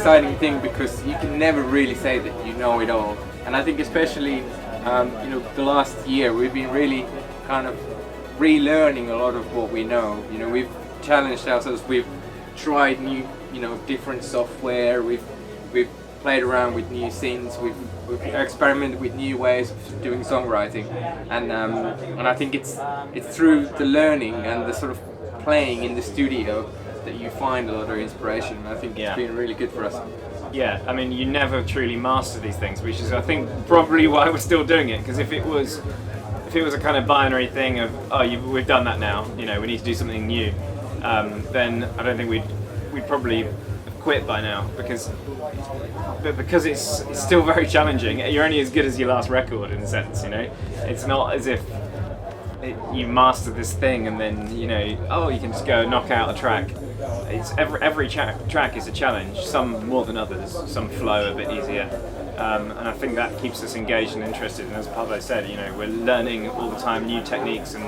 exciting thing because you can never really say that you know it all. And I think especially the last year we've been really kind of relearning a lot of what we know. We've challenged ourselves. We've tried new, different software. We've played around with new synths. We've experimented with new ways of doing songwriting, and I think it's through the learning and the sort of playing in the studio that you find a lot of inspiration. And I think it's been really good for us. Yeah, I mean, you never truly master these things, which is, I think, probably why we're still doing it. Because if it was a kind of binary thing of, we've done that now, we need to do something new, then I don't think we'd probably have quit by now. Because it's still very challenging. You're only as good as your last record, in a sense. It's not as if you master this thing and then you can just go knock out a track. It's every track is a challenge. Some more than others. Some flow a bit easier. And I think that keeps us engaged and interested. And as Pavo said, we're learning all the time new techniques, and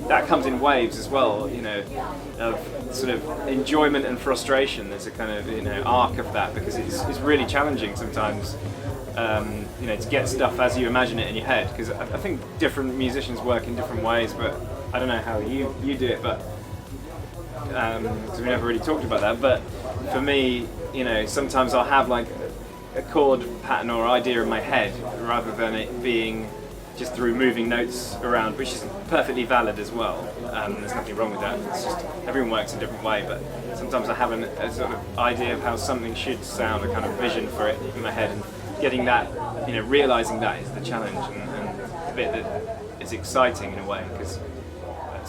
that comes in waves as well. Of sort of enjoyment and frustration. There's a kind of arc of that, because it's really challenging sometimes. To get stuff as you imagine it in your head. Because I think different musicians work in different ways, but I don't know how you do it, but because we never really talked about that. But for me, sometimes I'll have like a chord pattern or idea in my head rather than it being just through moving notes around, which is perfectly valid as well. There's nothing wrong with that. It's just everyone works in a different way. But sometimes I have a sort of idea of how something should sound, a kind of vision for it in my head, and getting that, realizing that is the challenge and the bit that is exciting in a way, because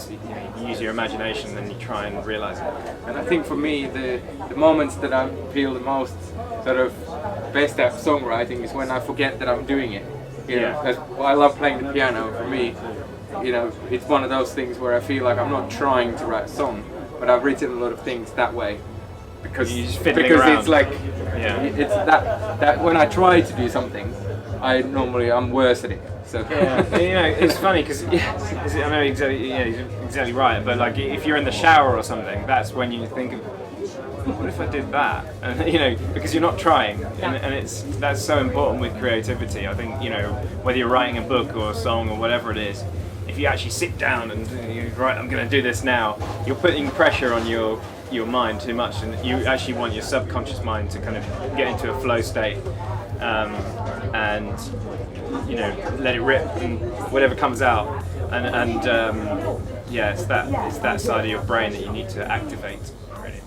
you use your imagination and you try and realize it. And I think for me, the moments that I feel the most sort of best at songwriting is when I forget that I'm doing it. Because I love playing the piano. For me, it's one of those things where I feel like I'm not trying to write a song, but I've written a lot of things that way. Because around. It's like it's that when I try to do something, I'm worse at it. So it's funny because I know exactly right. But like if you're in the shower or something, that's when you think of, what if I did that? And because you're not trying, and that's so important with creativity. I think whether you're writing a book or a song or whatever it is, if you actually sit down and right, I'm going to do this now, you're putting pressure on your mind too much, and you actually want your subconscious mind to kind of get into a flow state, and let it rip and whatever comes out, and it's that side of your brain that you need to activate. Really.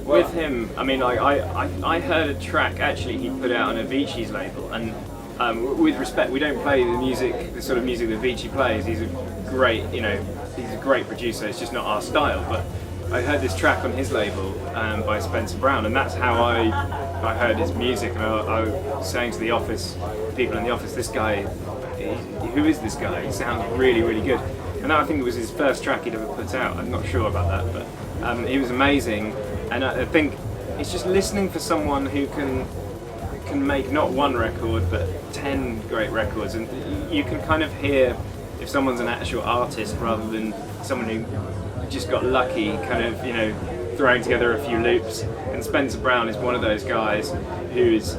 With him, I mean, like I heard a track actually he put out on Avicii's label, and with respect, we don't play the sort of music that Avicii plays. He's a great producer. It's just not our style. But I heard this track on his label by Spencer Brown, and that's how I heard his music. And I was saying to the people in the office, this guy, who is this guy? He sounds really, really good. And I think it was his first track he'd ever put out. I'm not sure about that, but he was amazing. And I think it's just listening for someone who can make not one record but 10 great records, and you can kind of hear if someone's an actual artist rather than someone who just got lucky kind of throwing together a few loops. And Spencer Brown is one of those guys who is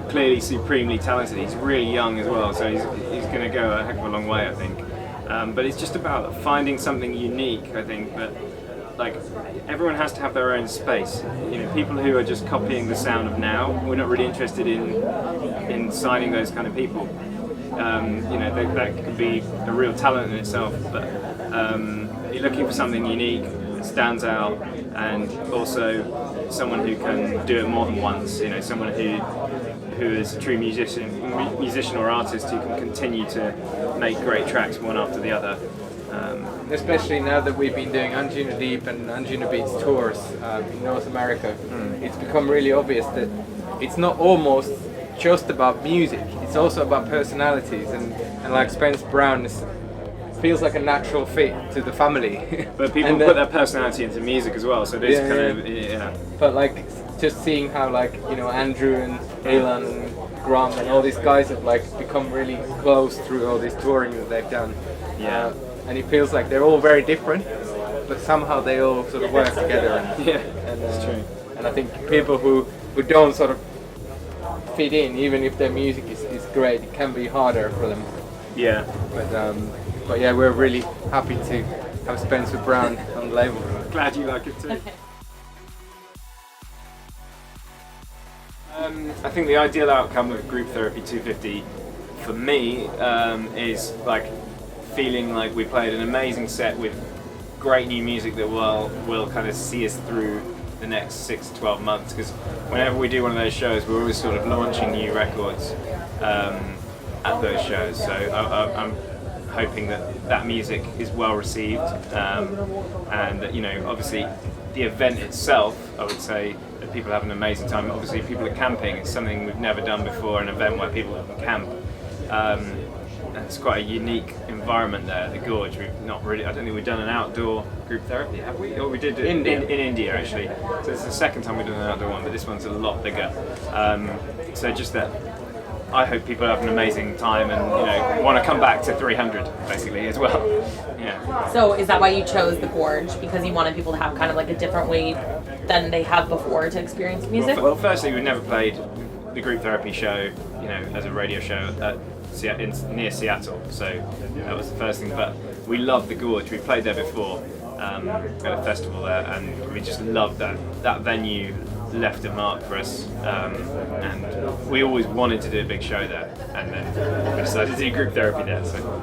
clearly supremely talented. He's really young as well, so he's going to go a heck of a long way, I think. But it's just about finding something unique. I think that like everyone has to have their own space. People who are just copying the sound of now, we're not really interested in signing those kind of people. That could be a real talent in itself, but you're looking for something unique that stands out, and also someone who can do it more than once. Someone who is a true musician or artist who can continue to make great tracks one after the other. Especially now that we've been doing Anjuna Deep and Anjuna Beats tours in North America, it's become really obvious that it's not almost just about music, it's also about personalities, and like Spence Brown feels like a natural fit to the family. But people put their personality into music as well, so there's But like just seeing how Andrew and Ilan and Graham and all these guys have become really close through all this touring that they've done. and it feels like they're all very different, but somehow they all sort of work together. And, Yeah, that's true. And I think people who don't sort of fit in, even if their music is great, it can be harder for them. Yeah. But yeah, we're really happy to have Spencer Brown on the label. Glad you like it too. I think the ideal outcome of Group Therapy 250 for me is like feeling like we played an amazing set with great new music that will kind of see us through the next 6 to 12 months, because whenever we do one of those shows we're always sort of launching new records at those shows, so I'm hoping that music is well received, and that, you know, obviously the event itself, I would say that people have an amazing time. Obviously people are camping, it's something we've never done before, an event where people can camp. And it's quite a unique environment there at the Gorge. We've not really, I don't think we've done an outdoor group therapy, have we? Or we did it in India actually. So it's the second time we've done an outdoor one, but this one's a lot bigger. So just that, I hope people have an amazing time and, you know, want to come back to 300 basically as well. Yeah. So is that why you chose the Gorge? Because you wanted people to have kind of like a different way than they have before to experience music? Well, firstly, we've never played the group therapy show, you know, as a radio show near Seattle, so that was the first thing. But we love the Gorge. We played there before at a festival there, and we just loved that venue. Left a mark for us, and we always wanted to do a big show there, and then we decided to do group therapy there. So.